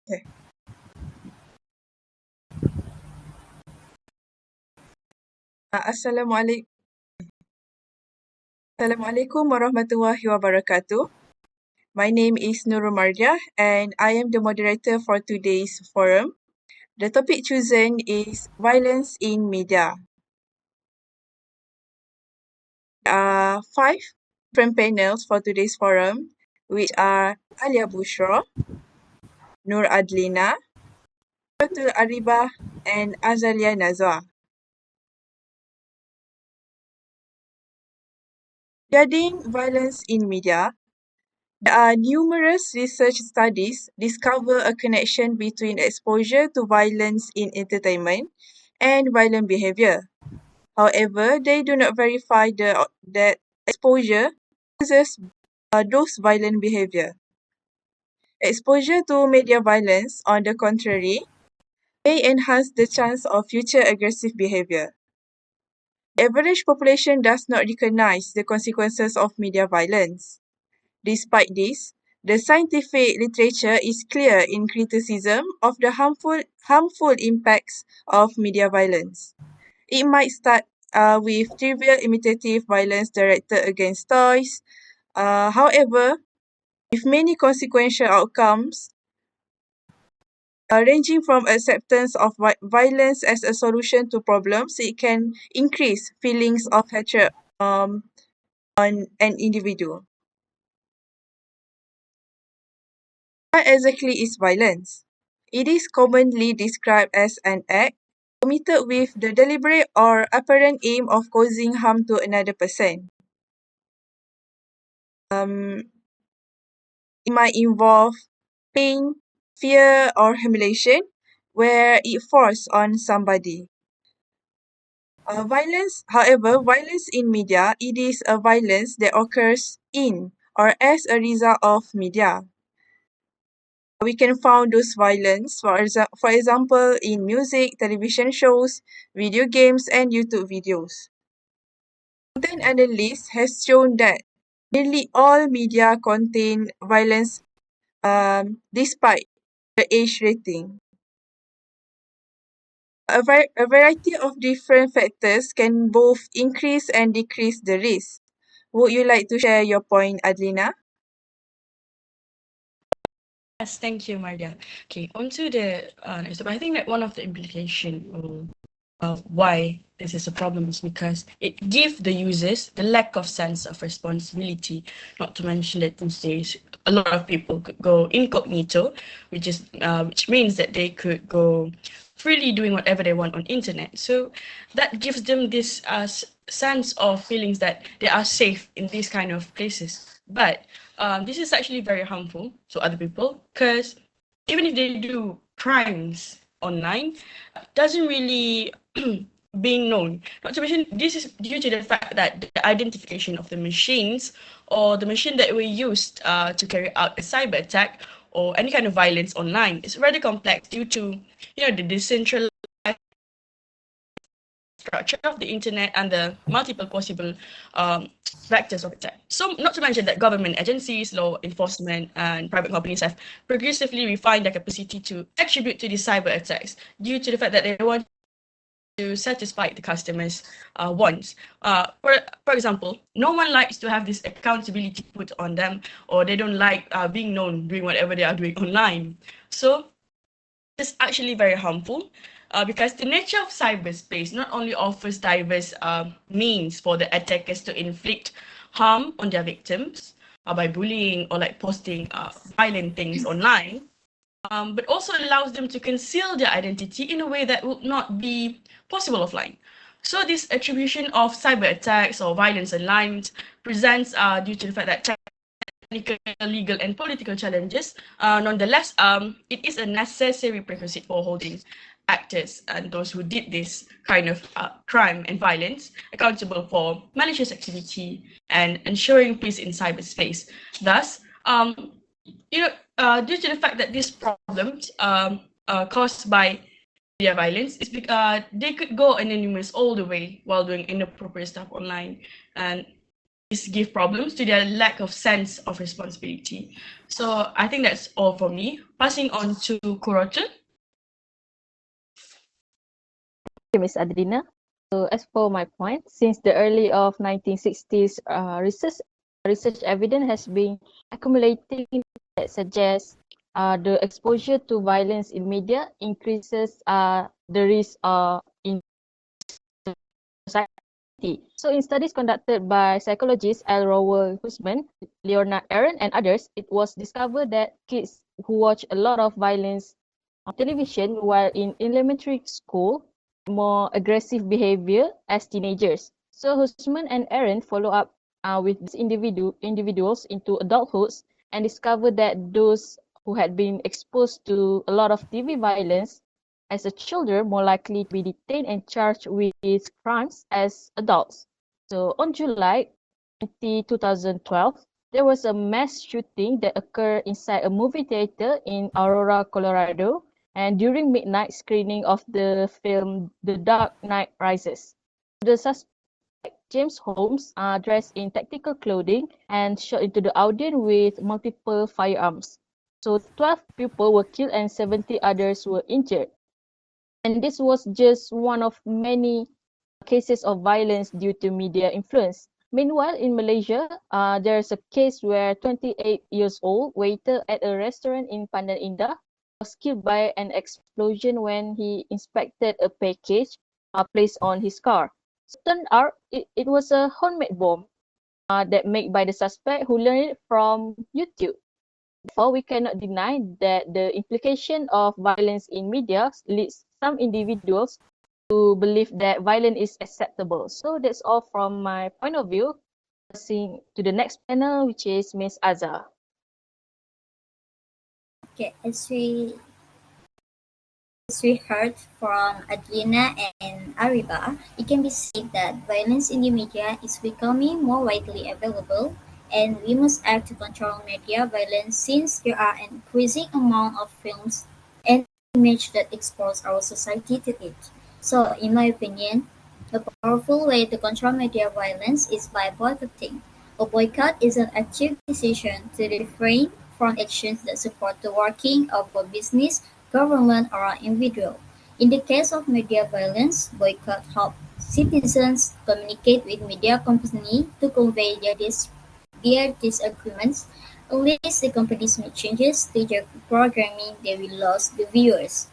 Okay. Assalamualaikum. Assalamualaikum warahmatullahi wabarakatuh. My name is Nurul Mardhiah and I am the moderator for today's forum. The topic chosen is violence in media. There are five different panels for today's forum, which are Alyaa Busyra, Adlina, Qurratul Aribah, and Azaleya Nazwa. Regarding violence in media, there are numerous research studies discover a connection between exposure to violence in entertainment and violent behavior. However, they do not verify that exposure causes those violent behavior. Exposure to media violence, on the contrary, may enhance the chance of future aggressive behavior. The average population does not recognize the consequences of media violence. Despite this, the scientific literature is clear in criticism of the harmful impacts of media violence. It might start with trivial imitative violence directed against toys. However, with many consequential outcomes, ranging from acceptance of violence as a solution to problems, it can increase feelings of hatred on an individual. What exactly is violence? It is commonly described as an act committed with the deliberate or apparent aim of causing harm to another person. It might involve pain, fear, or humiliation, where it forces on somebody. Violence in media, it is a violence that occurs in or as a result of media. We can find those violence, for example, in music, television shows, video games, and YouTube videos. Content analysis has shown that nearly all media contain violence despite the age rating. A variety of different factors can both increase and decrease the risk. Would you like to share your point, Adlina? Yes, thank you, Maria. Okay, onto the next topic. I think that one of the implications of why this is a problem is because it gives the users the lack of sense of responsibility. Not to mention that these days a lot of people could go incognito, which means that they could go freely doing whatever they want on internet. So that gives them this sense of feelings that they are safe in these kind of places. But this is actually very harmful to other people because even if they do crimes online, doesn't really being known. Not to mention, this is due to the fact that the identification of the machines or the machine that were used to carry out a cyber attack or any kind of violence online is rather complex due to the decentralized structure of the internet and the multiple possible vectors of attack. So, not to mention that government agencies, law enforcement, and private companies have progressively refined their capacity to attribute to these cyber attacks due to the fact that they want to satisfy the customers' wants. For example, no one likes to have this accountability put on them, or they don't like being known doing whatever they are doing online. So it's actually very harmful because the nature of cyberspace not only offers diverse means for the attackers to inflict harm on their victims by bullying or like posting violent things online, but also allows them to conceal their identity in a way that would not be possible offline. So this attribution of cyber attacks or violence online presents due to the fact that technical, legal, and political challenges. Nonetheless, it is a necessary prerequisite for holding actors and those who did this kind of crime and violence accountable for malicious activity and ensuring peace in cyberspace. Thus, due to the fact that these problems caused by media violence is because they could go anonymous all the way while doing inappropriate stuff online, and give problems to their lack of sense of responsibility. So I think that's all for me. Passing on to Qurratul. Miss Adlina. So as for my point, since the early of 1960s, research evidence has been accumulating that suggests the exposure to violence in media increases the risk in society. So in studies conducted by psychologists L. Rowell Husband, Leonard Aaron, and others, it was discovered that kids who watch a lot of violence on television while in elementary school more aggressive behavior as teenagers. So Husman and Aaron follow up with these individuals into adulthoods and discovered that those who had been exposed to a lot of TV violence as a children more likely to be detained and charged with crimes as adults. So on July 2012, there was a mass shooting that occurred inside a movie theater in Aurora, Colorado, and during midnight screening of the film The Dark Knight Rises. The suspect, James Holmes, dressed in tactical clothing and shot into the audience with multiple firearms. So 12 people were killed and 70 others were injured. And this was just one of many cases of violence due to media influence. Meanwhile, in Malaysia, there's a case where 28 years old waiter at a restaurant in Pandan Indah was killed by an explosion when he inspected a package placed on his car. So it turned out it was a homemade bomb that made by the suspect who learned it from YouTube. Therefore, we cannot deny that the implication of violence in media leads some individuals to believe that violence is acceptable. So that's all from my point of view. Passing to the next panel, which is Miss Azza. Okay, as we heard from Adlina and Aribah, it can be said that violence in the media is becoming more widely available, and we must act to control media violence since there are an increasing amount of films and images that expose our society to it. So, in my opinion, a powerful way to control media violence is by boycotting. A boycott is an active decision to refrain from actions that support the working of a business, government, or an individual. In the case of media violence, boycott helps citizens communicate with media companies to convey their disagreements. Unless the companies make changes to their programming, they will lose the viewers.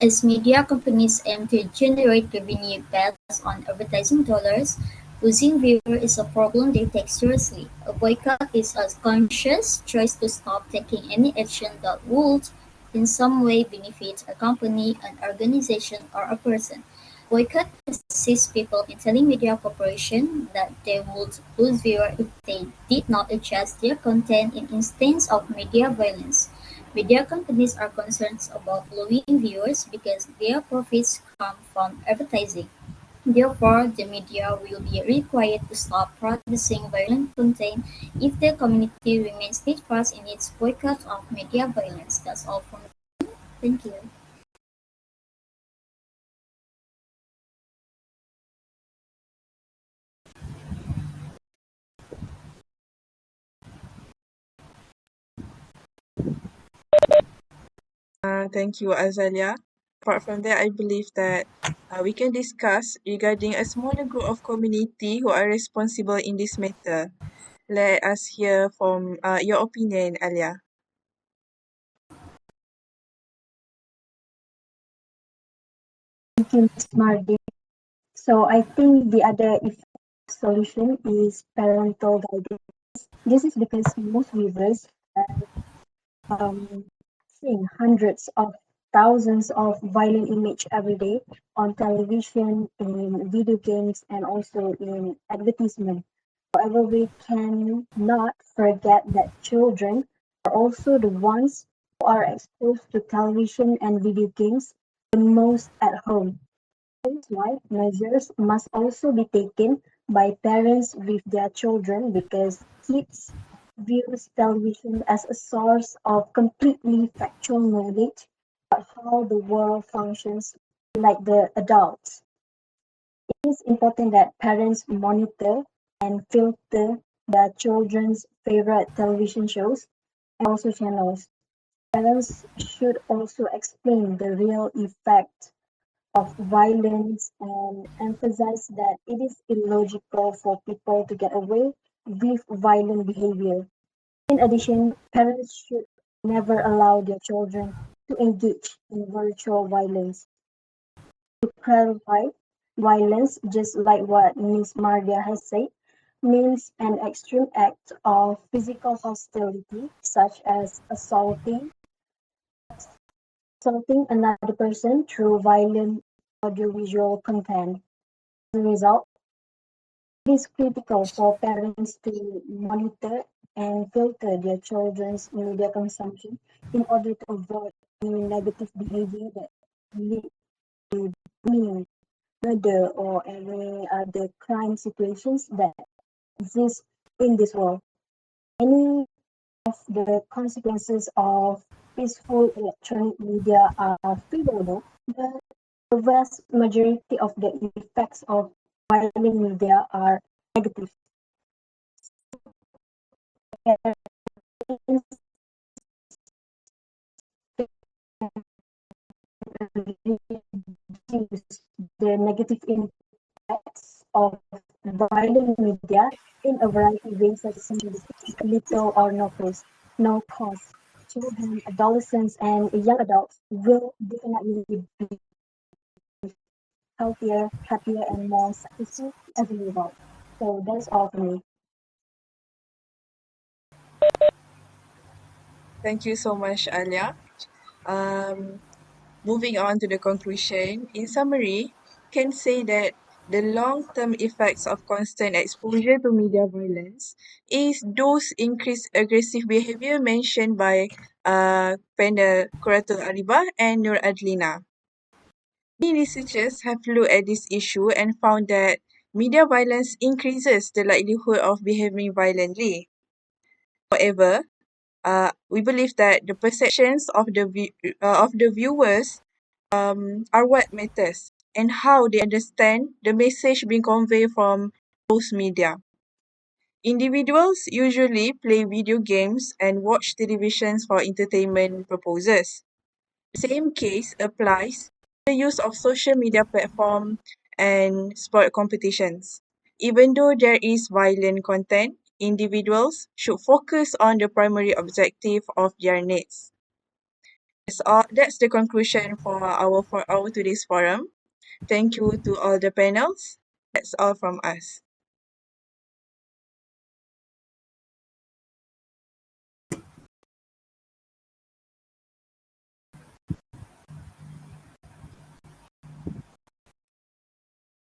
As media companies aim to generate revenue based on advertising dollars, losing viewers is a problem they take seriously. A boycott is a conscious choice to stop taking any action that would in some way benefit a company, an organization, or a person. Boycott assists people in telling media corporations that they would lose viewers if they did not adjust their content in instances of media violence. Media companies are concerned about losing viewers because their profits come from advertising. Therefore, the media will be required to stop producing violent content if the community remains steadfast in its boycott of media violence. That's all from me. Thank you. Thank you, Azaleya. Apart from that, I believe that we can discuss regarding a smaller group of community who are responsible in this matter. Let us hear from your opinion, Alyaa. Thank you, Ms. Mardhiah. So I think the other effective solution is parental guidance. This is because most viewers have seen hundreds of thousands of violent image every day on television, in video games, and also in advertisement. However, we cannot forget that children are also the ones who are exposed to television and video games the most at home. That is why measures must also be taken by parents with their children because kids views television as a source of completely factual knowledge about how the world functions like the adults. It is important that parents monitor and filter their children's favorite television shows and also channels. Parents should also explain the real effect of violence and emphasize that it is illogical for people to get away with violent behavior. In addition, parents should never allow their children to engage in virtual violence. To clarify, violence, just like what Ms. Mardhiah has said, means an extreme act of physical hostility, such as assaulting another person through violent audiovisual content. As a result, it is critical for parents to monitor and filter their children's media consumption in order to avoid any negative behavior that lead to bullying, murder, or any other crime situations that exist in this world. Many of the consequences of peaceful electronic media are favorable, but the vast majority of the effects of violent media are negative. Parents reduce the negative impacts of violent media in a variety of ways, such as little or no cost. Children, adolescents, and young adults will definitely be healthier, happier, and more successful as a result. So that's all for me. Thank you so much, Alyaa. Moving on to the conclusion, in summary, can say that the long-term effects of constant exposure to media violence is those increased aggressive behavior mentioned by panel Qurratul Aribah and Adlina. Many researchers have looked at this issue and found that media violence increases the likelihood of behaving violently. However, we believe that the perceptions of the viewers are what matters and how they understand the message being conveyed from those media. Individuals usually play video games and watch televisions for entertainment purposes. The same case applies to the use of social media platform and sport competitions. Even though there is violent content, individuals should focus on the primary objective of their needs. That's the conclusion for our today's forum. Thank you to all the panels. That's all from us.